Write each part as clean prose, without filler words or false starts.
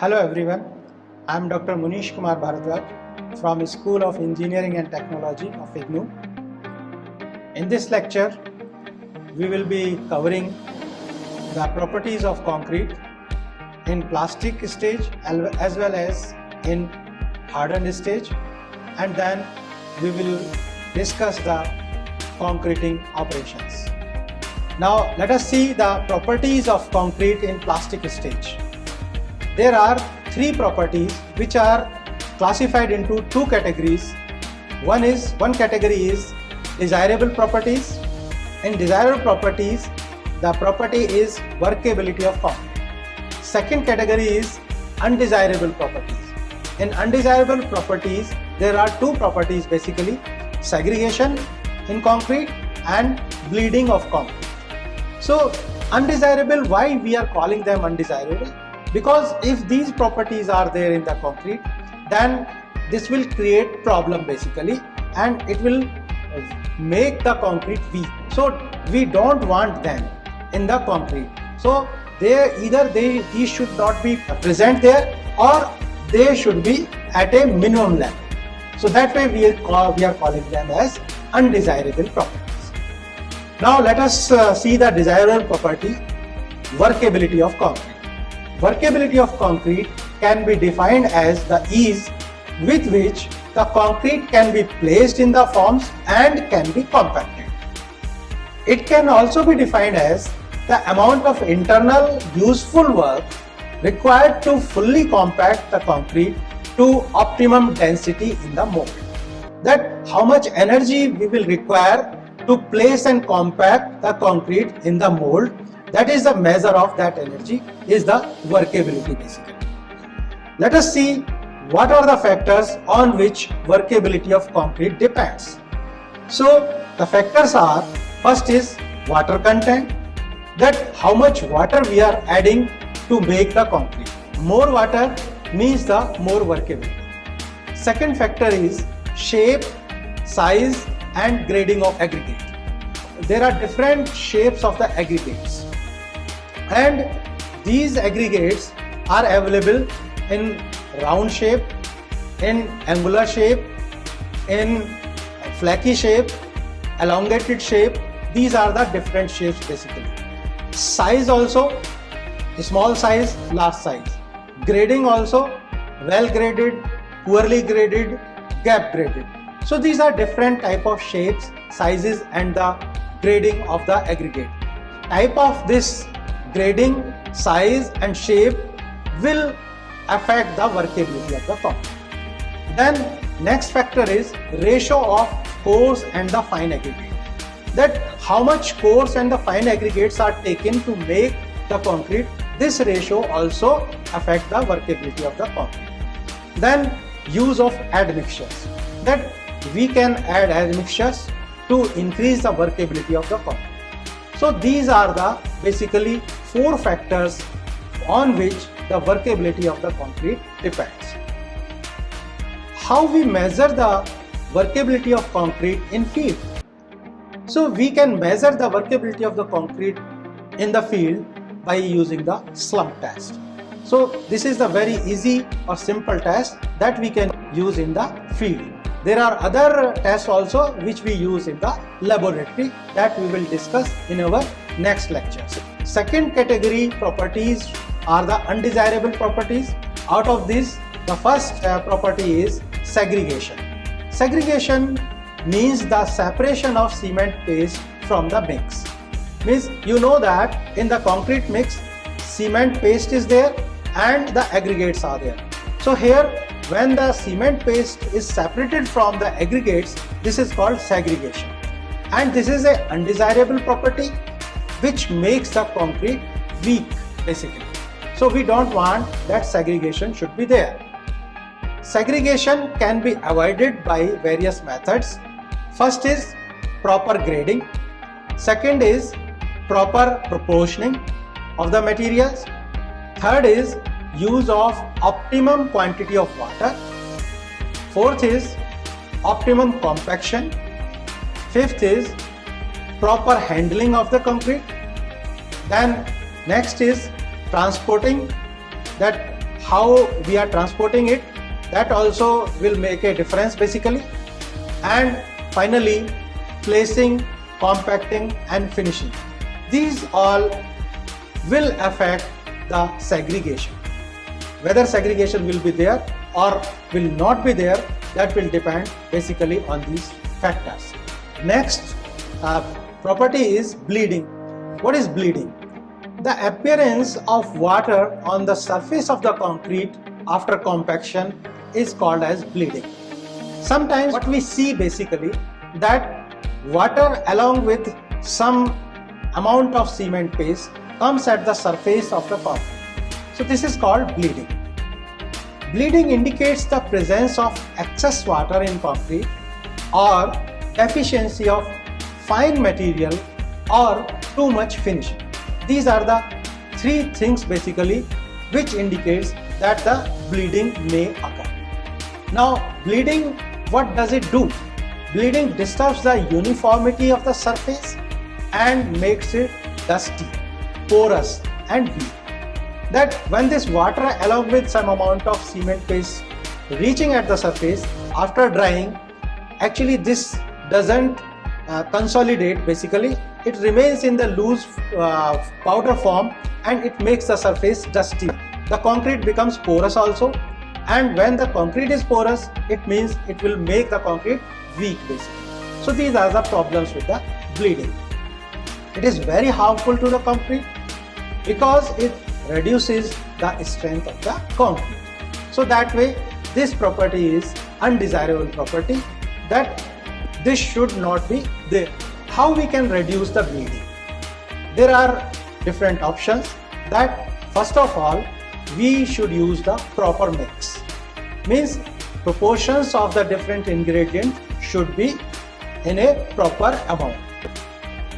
Hello everyone, I am Dr. Munish Bharadwaj from School of Engineering and Technology of IGNOU. In this lecture, we will be covering the properties of concrete in plastic stage as well as in hardened stage, and then we will discuss the concreting operations. Now let us see the properties of concrete in plastic stage. There are three properties which are classified into two categories. One category is desirable properties. In desirable properties, the property is workability of concrete. Second category is undesirable properties. In undesirable properties, there are two properties basically: segregation in concrete and bleeding of concrete. So undesirable, why we are calling them undesirable? Because if these properties are there in the concrete, then this will create problem basically, and it will make the concrete weak. So we don't want them in the concrete. So these should not be present there, or they should be at a minimum level. So that way we are calling them as undesirable properties. Now let us see the desirable property, workability of concrete. Workability of concrete can be defined as the ease with which the concrete can be placed in the forms and can be compacted. It can also be defined as the amount of internal useful work required to fully compact the concrete to optimum density in the mold. That how much energy we will require to place and compact the concrete in the mold, that is the measure of that energy, is the workability basically. Let us see what are the factors on which workability of concrete depends. So the factors are, first is water content, that how much water we are adding to make the concrete. More water means the more workability. Second factor is shape, size and grading of aggregate. There are different shapes of the aggregates, and these aggregates are available in round shape, in angular shape, in flaky shape, elongated shape. These are the different shapes basically. Size also, small size, large size. Grading also, well graded, poorly graded, gap graded. So these are different type of shapes, sizes and the grading of the aggregate. Type of this grading, size and shape will affect the workability of the concrete. Then next factor is ratio of coarse and the fine aggregate. That how much coarse and the fine aggregates are taken to make the concrete. This ratio also affects the workability of the concrete. Then use of admixtures. That we can add admixtures to increase the workability of the concrete. So these are the basically four factors on which the workability of the concrete depends. How we measure the workability of concrete in field? So we can measure the workability of the concrete in the field by using the slump test. So this is the very easy or simple test that we can use in the field. There are other tests also which we use in the laboratory that we will discuss in our next lectures. Second category properties are the undesirable properties. Out of this, the first property is segregation. Segregation means the separation of cement paste from the mix. Means you know that in the concrete mix, cement paste is there and the aggregates are there. So here, when the cement paste is separated from the aggregates, this is called segregation. And this is an undesirable property which makes the concrete weak basically. So we don't want that segregation should be there. Segregation can be avoided by various methods. First is proper grading. Second is proper proportioning of the materials. Third is use of optimum quantity of water. Fourth is optimum compaction. Fifth is proper handling of the concrete. Then next is transporting, that how we are transporting it, that also will make a difference basically. And finally, placing, compacting and finishing. These all will affect the segregation. Whether segregation will be there or will not be there, that will depend basically on these factors. Next property is bleeding. What is bleeding? The appearance of water on the surface of the concrete after compaction is called as bleeding. Sometimes what we see basically that water along with some amount of cement paste comes at the surface of the concrete. So this is called bleeding. Bleeding indicates the presence of excess water in concrete or deficiency of fine material or too much finishing. These are the three things basically which indicates that the bleeding may occur. Now bleeding, what does it do? Bleeding disturbs the uniformity of the surface and makes it dusty, porous and weak. That when this water along with some amount of cement paste reaching at the surface after drying, actually this doesn't consolidate basically, it remains in the loose powder form and it makes the surface dusty. The concrete becomes porous also, and when the concrete is porous, it means it will make the concrete weak basically. So these are the problems with the bleeding. It is very harmful to the concrete because it reduces the strength of the concrete. So that way this property is undesirable property, that this should not be there. How we can reduce the bleeding? There are different options. That first of all, we should use the proper mix. Means proportions of the different ingredients should be in a proper amount.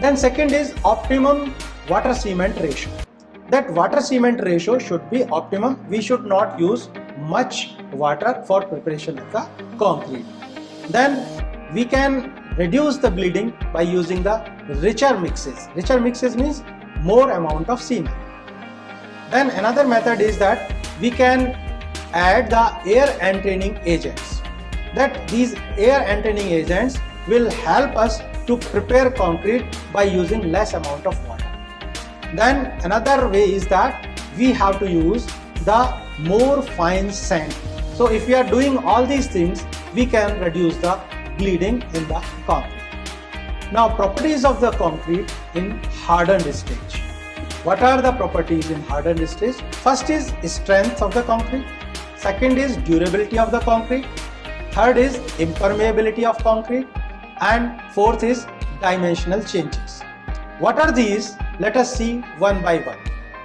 Then second is optimum water cement ratio. That water cement ratio should be optimum. We should not use much water for preparation of the concrete. Then we can reduce the bleeding by using the richer mixes. Richer mixes means more amount of cement. Then another method is that we can add the air entraining agents. That these air entraining agents will help us to prepare concrete by using less amount of water. Then another way is that we have to use the more fine sand. So if we are doing all these things, we can reduce the bleeding in the concrete. Now properties of the concrete in hardened stage. What are the properties in hardened stage? First is strength of the concrete. Second is durability of the concrete. Third is impermeability of concrete. And fourth is dimensional changes. What are these? Let us see one by one.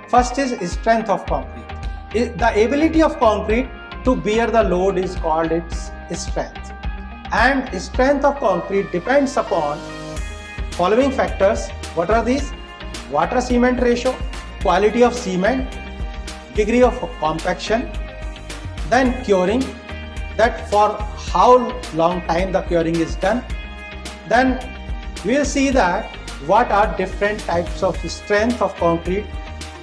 First is strength of concrete. The ability of concrete to bear the load is called its strength. And strength of concrete depends upon following factors. What are these? Water cement ratio, quality of cement, degree of compaction, then curing, that for how long time the curing is done. Then we will see that what are different types of strength of concrete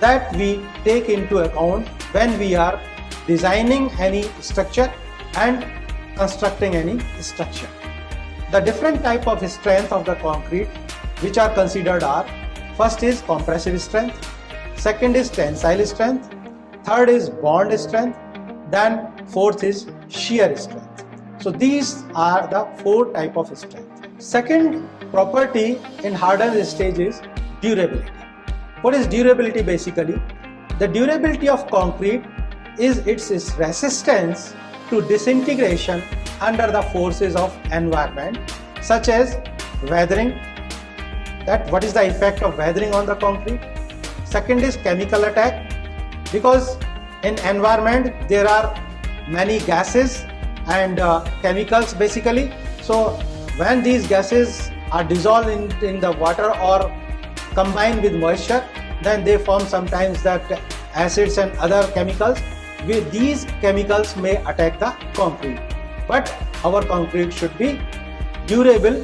that we take into account when we are designing any structure and constructing any structure. The different type of strength of the concrete which are considered are: first is compressive strength, second is tensile strength, third is bond strength, then fourth is shear strength. So these are the four type of strength. Second property in hardened stage is durability. What is durability basically? The durability of concrete is its resistance to disintegration under the forces of environment, such as weathering. That what is the effect of weathering on the concrete? Second is chemical attack, because in environment there are many gases and chemicals basically. So when these gases are dissolved in the water or combined with moisture, then they form sometimes that acids and other chemicals. With these chemicals may attack the concrete, but our concrete should be durable.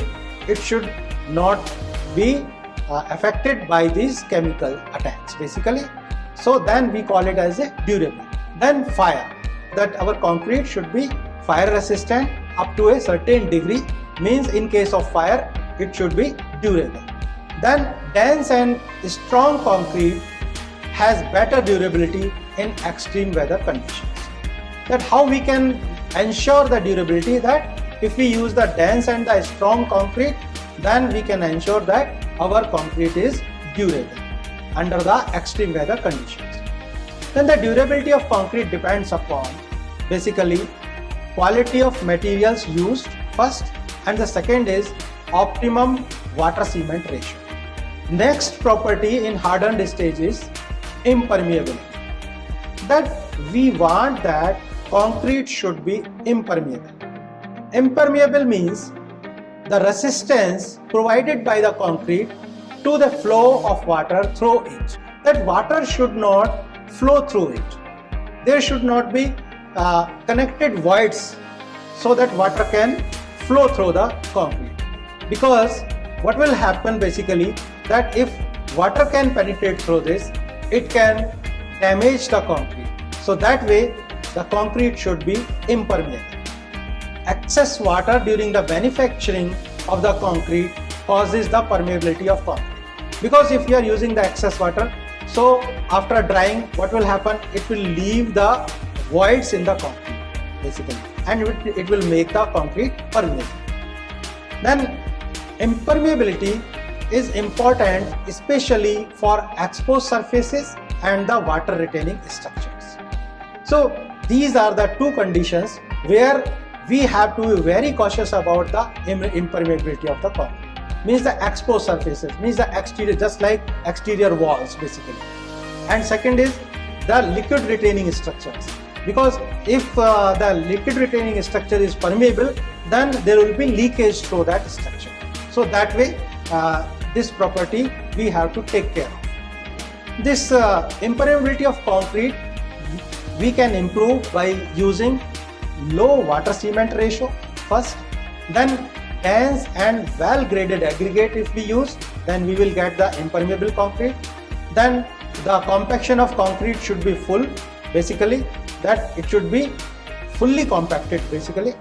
It should not be affected by these chemical attacks basically. So then we call it as a durable. Then fire, that our concrete should be fire resistant up to a certain degree, means in case of fire it should be durable. Then dense and strong concrete has better durability in extreme weather conditions. That how we can ensure the durability, that if we use the dense and the strong concrete, then we can ensure that our concrete is durable under the extreme weather conditions. Then the durability of concrete depends upon basically quality of materials used first, and the second is optimum water cement ratio. Next property in hardened stage is impermeability. That we want that concrete should be impermeable. Impermeable means the resistance provided by the concrete to the flow of water through it. That water should not flow through it. There should not be connected voids so that water can flow through the concrete. Because what will happen basically, that if water can penetrate through this, it can damage the concrete. So that way the concrete should be impermeable. Excess water during the manufacturing of the concrete causes the permeability of concrete. Because if you are using the excess water, so after drying, what will happen? It will leave the voids in the concrete basically, and it will make the concrete permeable. Then impermeability is important especially for exposed surfaces and the water retaining structures. So these are the two conditions where we have to be very cautious about the impermeability of the concrete. Means the exposed surfaces, means the exterior, just like exterior walls basically. And second is the liquid retaining structures, because if the liquid retaining structure is permeable, then there will be leakage through that structure. So that way this property we have to take care of. This impermeability of concrete we can improve by using low water cement ratio first, then dense and well graded aggregate if we use, then we will get the impermeable concrete. Then the compaction of concrete should be full basically, that it should be fully compacted basically.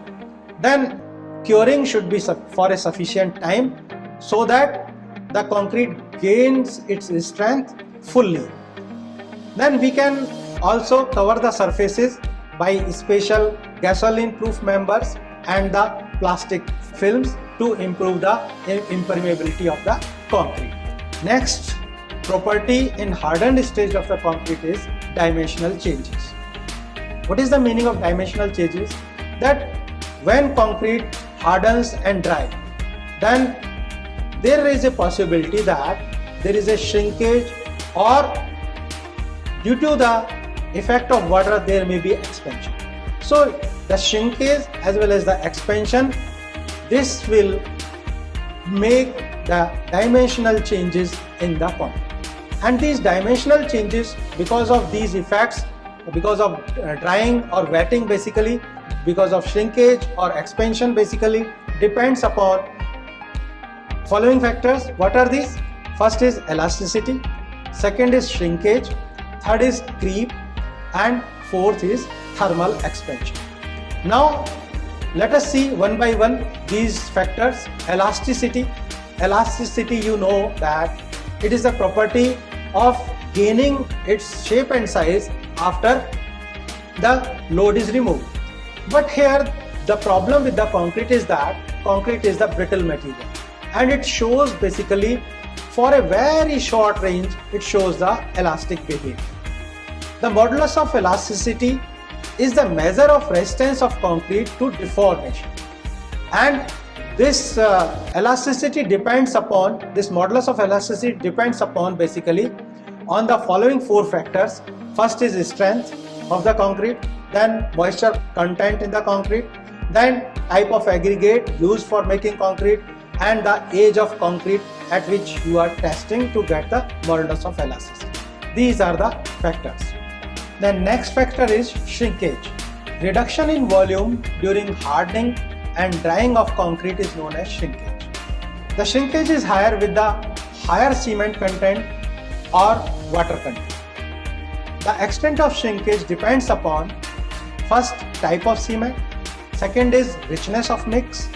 Then curing should be for a sufficient time so that the concrete gains its strength fully. Then we can also cover the surfaces by special gasoline proof members and the plastic films to improve the impermeability of the concrete. Next property in hardened stage of the concrete is dimensional changes. What is the meaning of dimensional changes? That when concrete hardens and dries, then there is a possibility that there is a shrinkage, or due to the effect of water there may be expansion. So the shrinkage as well as the expansion, this will make the dimensional changes in the concrete. And these dimensional changes, because of these effects, because of drying or wetting basically, because of shrinkage or expansion basically, depends upon following factors. What are these? First is elasticity, second is shrinkage, third is creep, and fourth is thermal expansion. Now let us see one by one these factors. Elasticity, you know that it is the property of gaining its shape and size after the load is removed. But here the problem with the concrete is that concrete is the brittle material, and it shows basically for a very short range it shows the elastic behavior. The modulus of elasticity is the measure of resistance of concrete to deformation, and this elasticity depends upon, this modulus of elasticity depends upon basically on the following four factors. First is strength of the concrete, then moisture content in the concrete, then type of aggregate used for making concrete, and the age of concrete at which you are testing to get the modulus of elasticity. These are the factors. The next factor is shrinkage. Reduction in volume during hardening and drying of concrete is known as shrinkage. The shrinkage is higher with the higher cement content or water content. The extent of shrinkage depends upon first type of cement, second is richness of mix,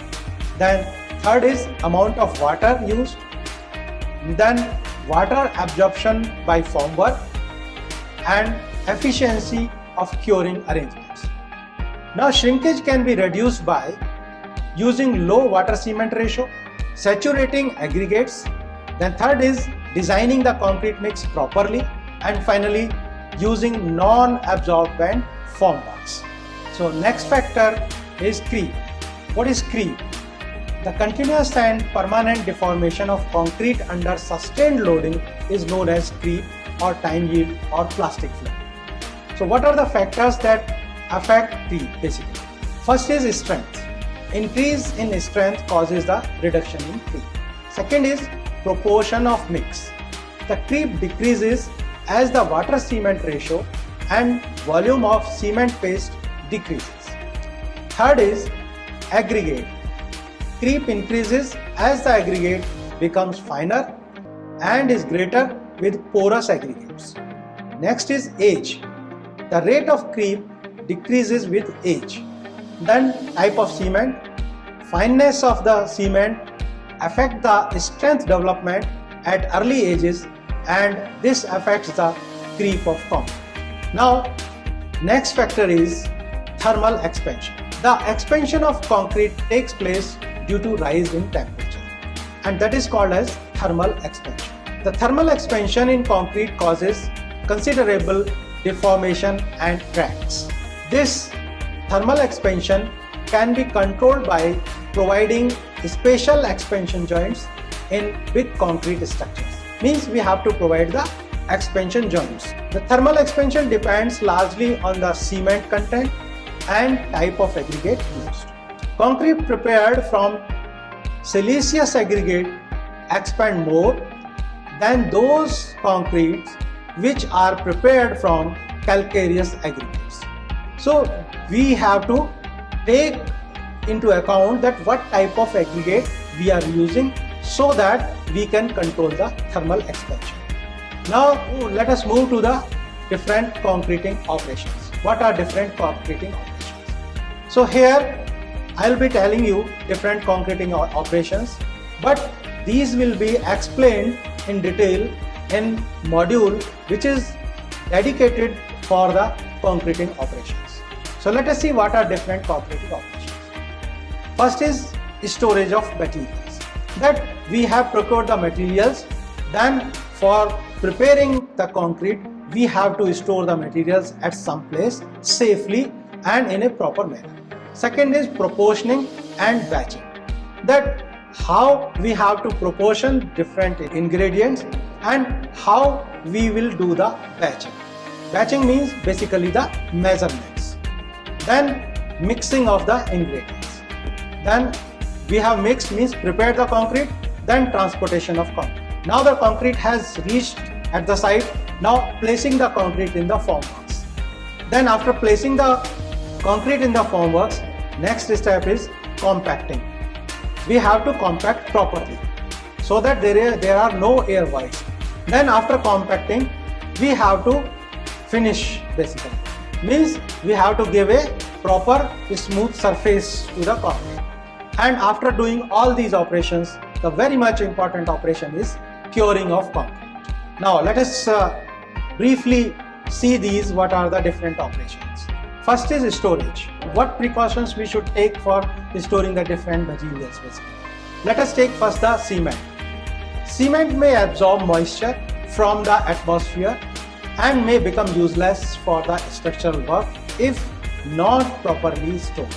then third is amount of water used, then water absorption by formwork and efficiency of curing arrangements. Now shrinkage can be reduced by using low water cement ratio, saturating aggregates, then third is designing the concrete mix properly, and finally using non-absorbent formworks. So next factor is creep. What is creep? The continuous and permanent deformation of concrete under sustained loading is known as creep or time yield or plastic flow. So what are the factors that affect creep basically? First is strength. Increase in strength causes the reduction in creep. Second is proportion of mix. The creep decreases as the water cement ratio and volume of cement paste decreases. Third is aggregate. Creep increases as the aggregate becomes finer and is greater with porous aggregates. Next is age. The rate of creep decreases with age. Then type of cement. Fineness of the cement affect the strength development at early ages, and this affects the creep of concrete. Now next factor is thermal expansion. The expansion of concrete takes place due to rise in temperature, and that is called as thermal expansion. The thermal expansion in concrete causes considerable deformation and cracks. This thermal expansion can be controlled by providing special expansion joints in big concrete structures. Means we have to provide the expansion joints. The thermal expansion depends largely on the cement content and type of aggregate used. Concrete prepared from siliceous aggregate expand more than those concretes which are prepared from calcareous aggregates. So we have to take into account that what type of aggregate we are using so that we can control the thermal expansion. Now let us move to the different concreting operations. What are different concreting operations? So here I will be telling you different concreting operations, but these will be explained in detail in module which is dedicated for the concreting operations. So let us see what are different concreting operations. First is storage of materials. That we have procured the materials, then for preparing the concrete we have to store the materials at some place safely and in a proper manner. Second is proportioning and batching. That how we have to proportion different ingredients and how we will do the batching. Batching means basically the measurements. Then mixing of the ingredients. Then we have mixed means prepared the concrete, then transportation of concrete. Now the concrete has reached at the site, now placing the concrete in the formworks. Then after placing the concrete in the formworks, next step is compacting. We have to compact properly so that there are no air voids. Then after compacting, we have to finish basically. Means we have to give a proper smooth surface to the concrete. And after doing all these operations, the very much important operation is curing of concrete. Now let us briefly see these, what are the different operations. First is storage. What precautions we should take for storing the different materials basically. Let us take first the cement. Cement may absorb moisture from the atmosphere and may become useless for the structural work if not properly stored.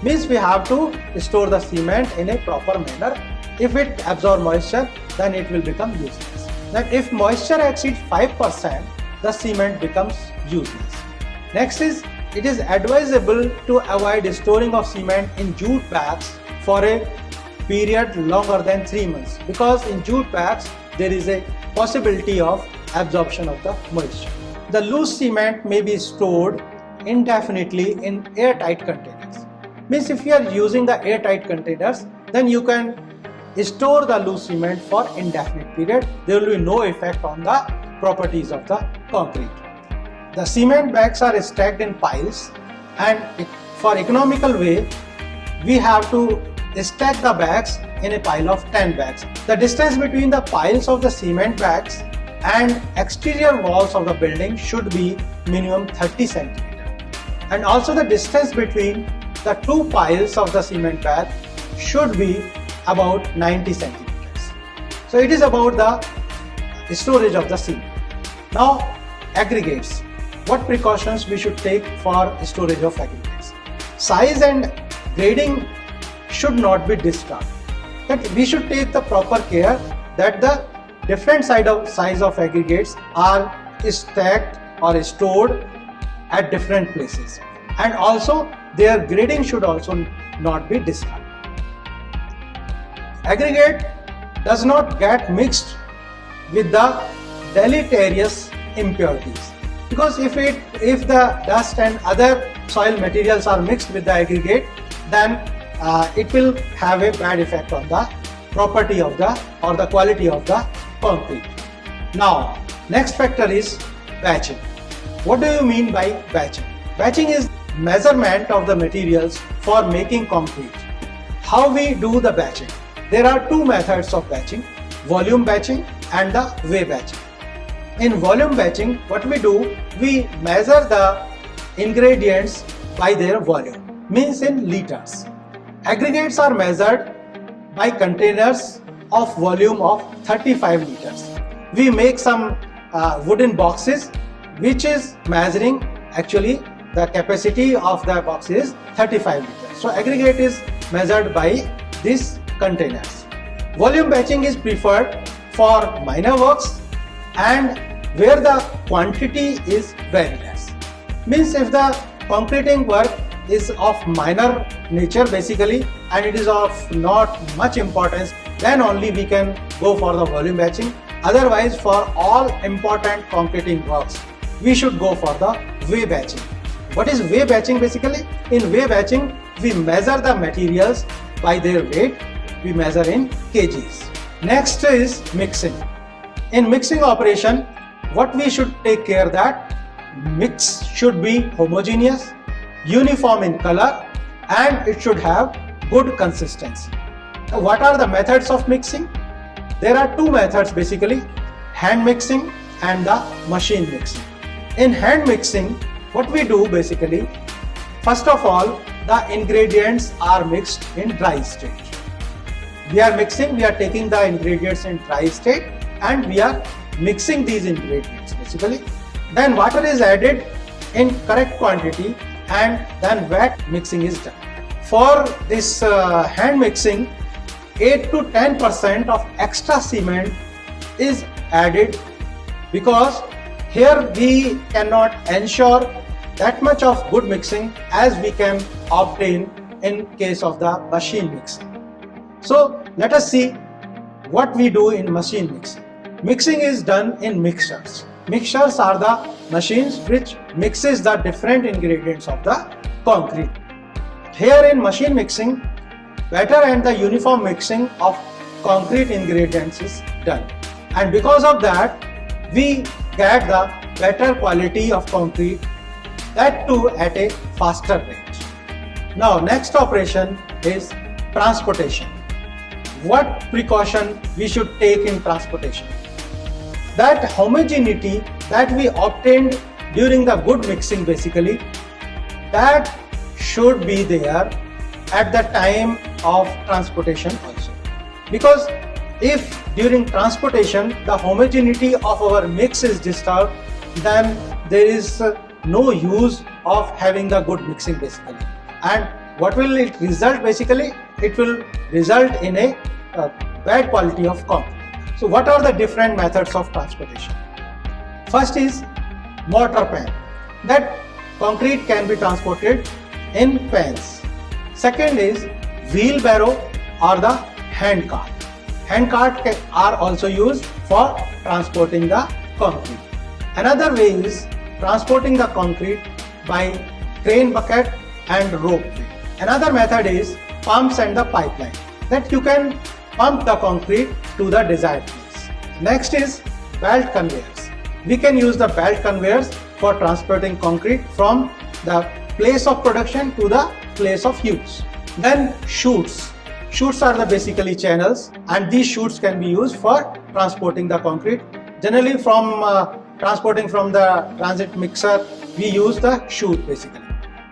Means we have to store the cement in a proper manner. If it absorbs moisture, then it will become useless. Then if moisture exceeds 5%, the cement becomes useless. Next is, it is advisable to avoid storing of cement in jute bags for a period longer than 3 months, because in jute bags there is a possibility of absorption of the moisture. The loose cement may be stored indefinitely in airtight containers. Means if you are using the airtight containers, then you can store the loose cement for indefinite period. There will be no effect on the properties of the concrete. the cement bags are stacked in piles, and for economical way, we have to stack the bags in a pile of 10 bags. The distance between the piles of the cement bags and exterior walls of the building should be minimum 30 centimeters. And also the distance between the two piles of the cement bag should be about 90 centimeters. So it is about the storage of the cement. Now aggregates. What precautions we should take for storage of aggregates? Size and grading should not be disturbed. But we should take the proper care that the different size of aggregates are stacked or stored at different places, and also their grading should also not be disturbed. Aggregate does not get mixed with the deleterious impurities, because if the dust and other soil materials are mixed with the aggregate, then it will have a bad effect on the property of the or the quality of the concrete. Now next factor is batching. What do you mean by batching? Batching is measurement of the materials for making concrete. How we do the batching? There are two methods of batching: volume batching and the weigh batching. In volume batching, what we do, we measure the ingredients by their volume, means in liters. Aggregates are measured by containers of volume of 35 liters. We make some wooden boxes which is measuring, actually the capacity of the box is 35 liters. So aggregate is measured by these containers. Volume batching is preferred for minor works and where the quantity is very less. Means if the concreting work is of minor nature basically and it is of not much importance, then only we can go for the volume batching. Otherwise, for all important concreting works, we should go for the weigh batching. What is weigh batching basically? In weigh batching, we measure the materials by their weight. We measure in kgs. Next is mixing. In mixing operation, what we should take care that mix should be homogeneous, uniform in color, and it should have good consistency. Now, what are the methods of mixing? There are two methods basically: hand mixing and the machine mixing. In hand mixing, what we do basically, first of all, the ingredients are mixed in dry state. We are taking the ingredients in dry state and we are mixing these ingredients basically. Then water is added in correct quantity and then wet mixing is done. For this hand mixing, 8 to 10% of extra cement is added because here we cannot ensure that much of good mixing as we can obtain in case of the machine mixing. So let us see what we do in machine mixing. Mixing is done in mixers. Mixers are the machines which mixes the different ingredients of the concrete. Here in machine mixing, better and the uniform mixing of concrete ingredients is done, and because of that we get the better quality of concrete, that too at a faster rate. Now next operation is transportation. What precaution we should take in transportation? That homogeneity that we obtained during the good mixing basically, that should be there at the time of transportation also. Because if during transportation the homogeneity of our mix is disturbed, then there is no use of having the good mixing basically. And what will it result basically? It will result in a bad quality of concrete. So what are the different methods of transportation? First is mortar pan. That concrete can be transported in pans. Second is wheelbarrow or the hand cart. Hand cart are also used for transporting the concrete. Another way is transporting the concrete by crane bucket and rope. Another method is pumps and the pipeline, that you can pump the concrete to the desired place. Next is belt conveyors. We can use the belt conveyors for transporting concrete from the place of production to the place of use. Then chutes. Chutes are the basically channels, and these chutes can be used for transporting the concrete. Generally from transporting from the transit mixer, we use the chute basically.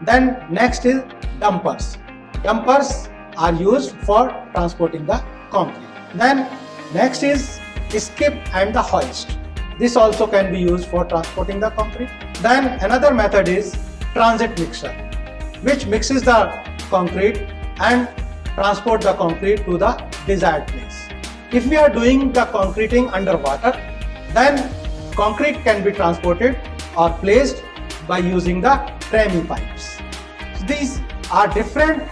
Then next is dumpers. Dumpers are used for transporting the concrete. Then next is skip and the hoist. This also can be used for transporting the concrete. Then another method is transit mixer, which mixes the concrete and transport the concrete to the desired place. If we are doing the concreting underwater, then concrete can be transported or placed by using the TREMI pipes. So these are different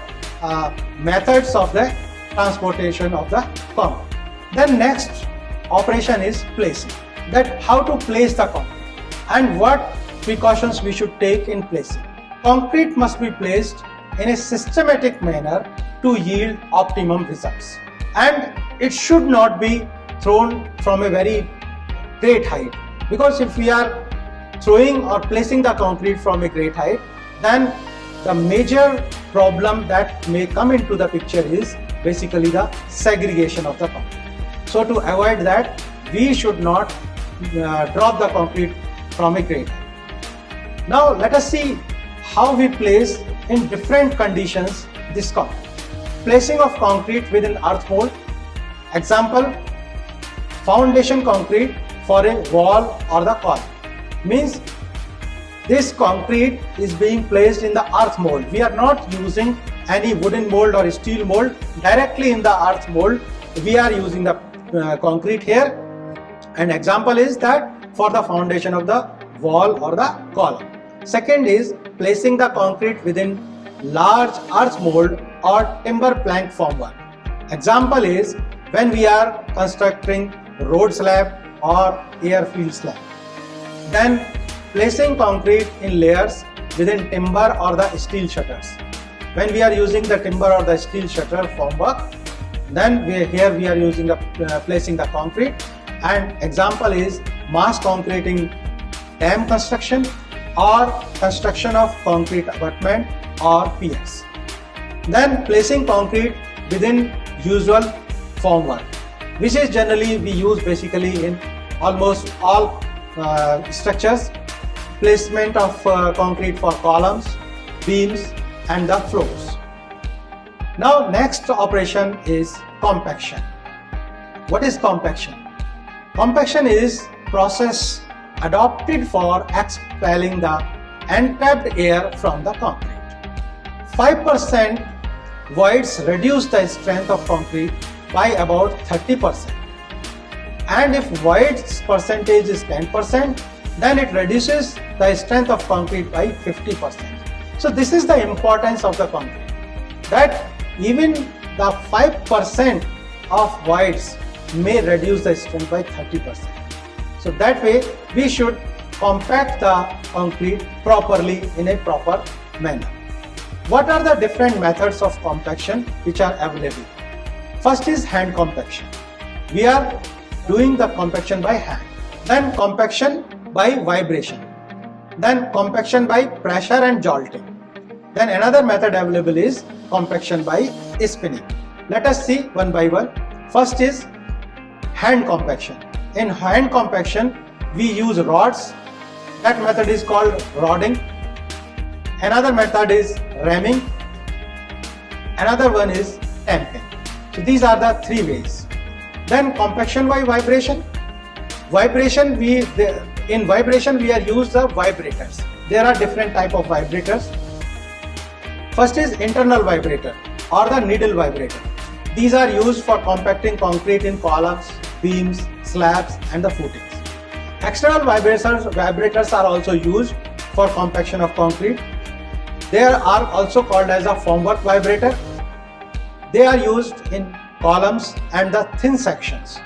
methods of the transportation of the concrete. Then next operation is placing. That how to place the concrete and what precautions we should take in placing. Concrete must be placed in a systematic manner to yield optimum results, and it should not be thrown from a very great height, because if we are throwing or placing the concrete from a great height, then the major problem that may come into the picture is basically the segregation of the concrete. So to avoid that, we should not drop the concrete from a great height. Now let us see how we place in different conditions this concrete. Placing of concrete within earth mold. Example, foundation concrete for a wall or the column. Means this concrete is being placed in the earth mold. We are not using any wooden mold or steel mold. Directly in the earth mold, we are using the concrete here. An example is that for the foundation of the wall or the column. Second is placing the concrete within large earth mold or timber plank formwork. Example is when we are constructing road slab or airfield slab. Then placing concrete in layers within timber or the steel shutters. When we are using the timber or the steel shutter formwork, then here we are using the placing the concrete. And example is mass concreting dam construction or construction of concrete abutment or piers. Then placing concrete within usual formwork, which is generally we use basically in almost all structures. Placement of concrete for columns, beams and the floors. Now next operation is compaction. What is compaction? Compaction is process adopted for expelling the entrapped air from the concrete. 5% voids reduce the strength of concrete by about 30%. And if voids percentage is 10%, then it reduces the strength of concrete by 50%. So this is the importance of the concrete, that even the 5% of voids may reduce the strength by 30%. So that way we should compact the concrete properly in a proper manner. What are the different methods of compaction which are available? First is hand compaction. We are doing the compaction by hand. Then compaction by vibration. Then compaction by pressure and jolting. Then another method available is compaction by spinning. Let us see one by one. First is hand compaction. In hand compaction, we use rods. That method is called rodding. Another method is ramming. Another one is tamping. So these are the three ways. Then compaction by vibration. In vibration we are use the vibrators. There are different type of vibrators. First is internal vibrator or the needle vibrator. These are used for compacting concrete in columns, beams, slabs and the footings. External vibrators are also used for compaction of concrete. They are also called as a formwork vibrator. They are used in columns and the thin sections.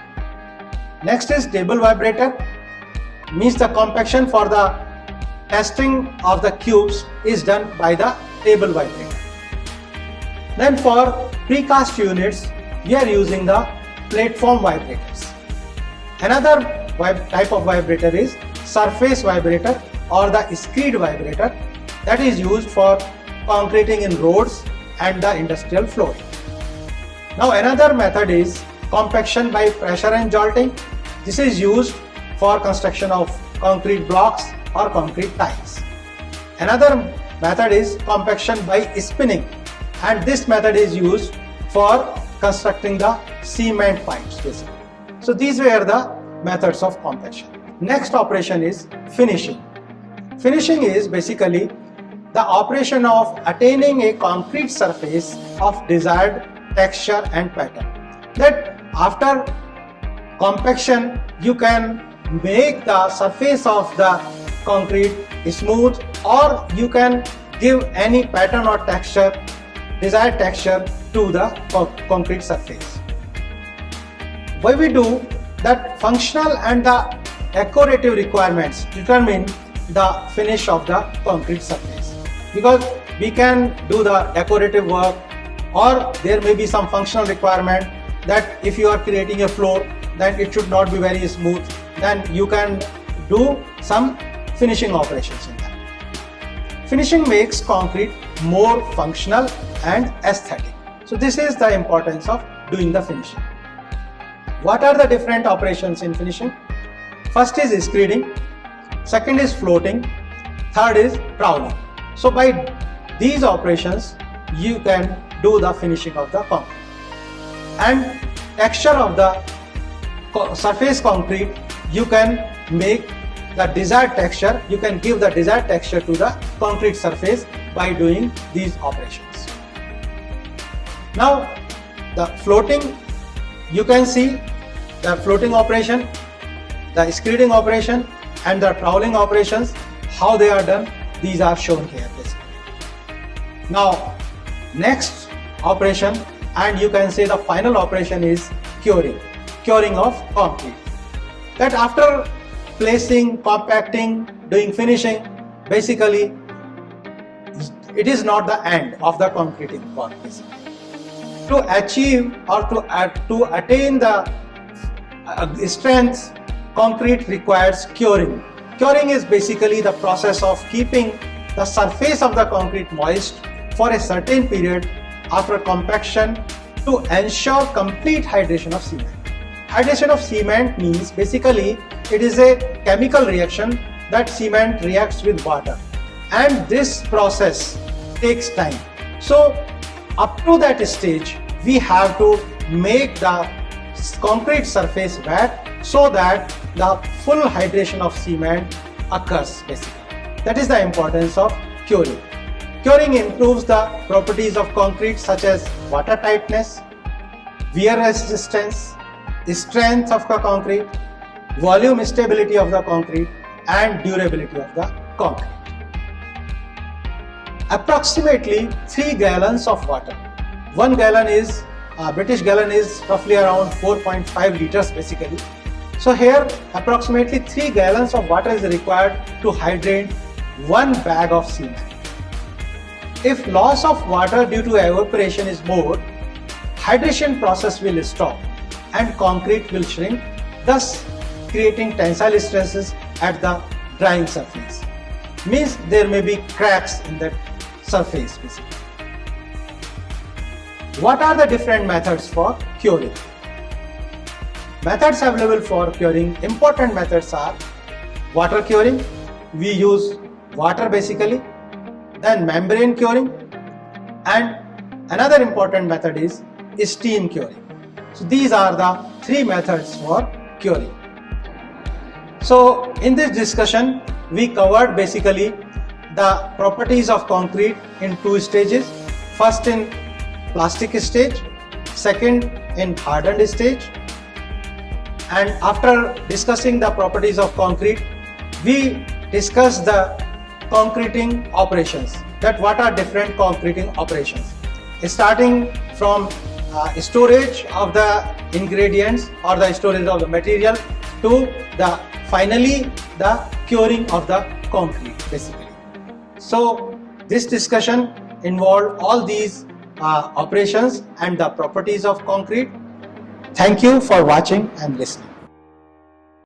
Next is table vibrator. Means the compaction for the testing of the cubes is done by the table vibrator. Then for precast units, we are using the platform vibrators. Another type of vibrator is surface vibrator or the screed vibrator that is used for concreting in roads and the industrial flooring. Now another method is compaction by pressure and jolting. This is used for construction of concrete blocks or concrete tiles. Another method is compaction by spinning, and this method is used for constructing the cement pipes basically. So these were the methods of compaction. Next operation is finishing. Finishing is basically the operation of attaining a concrete surface of desired texture and pattern. That after compaction you can make the surface of the concrete smooth, or you can give any pattern or texture, desired texture to the concrete surface. Why we do that? Functional and the decorative requirements determine the finish of the concrete surface, because we can do the decorative work, or there may be some functional requirement that if you are creating a floor, then it should not be very smooth, then you can do some finishing operations in that. Finishing makes concrete more functional and aesthetic. So this is the importance of doing the finishing. What are the different operations in finishing? First is screeding, second is floating, third is troweling. So by these operations you can do the finishing of the concrete. And texture of the surface concrete, you can make the desired texture, you can give the desired texture to the concrete surface by doing these operations. Now the floating, you can see the floating operation, the screeding operation and the troweling operations, how they are done, these are shown here basically. Now next operation, and you can say the final operation, is curing of concrete. That after placing, compacting, doing finishing, basically it is not the end of the concreting work basically. To achieve or to attain the strength, concrete requires curing. Curing is basically the process of keeping the surface of the concrete moist for a certain period after compaction to ensure complete hydration of cement. Hydration of cement means basically it is a chemical reaction that cement reacts with water, and this process takes time. So up to that stage we have to make the concrete surface wet so that the full hydration of cement occurs basically. That is the importance of curing. Curing improves the properties of concrete such as water tightness, wear resistance, strength of the concrete, volume stability of the concrete and durability of the concrete. Approximately 3 gallons of water. 1 gallon is, British gallon is roughly around 4.5 liters basically. So here approximately 3 gallons of water is required to hydrate 1 bag of cement. If loss of water due to evaporation is more, hydration process will stop and concrete will shrink, thus creating tensile stresses at the drying surface. Means there may be cracks in that surface basically. What are the different methods for curing? Methods available for curing, important methods are water curing, we use water basically, then membrane curing, and another important method is steam curing. So these are the 3 methods for curing. So in this discussion we covered basically the properties of concrete in 2 stages. First in plastic stage, second in hardened stage, and after discussing the properties of concrete we discussed the concreting operations, that what are different concreting operations, starting from storage of the ingredients or the storage of the material to the finally the curing of the concrete basically. So this discussion involved all these operations and the properties of concrete. Thank you for watching and listening.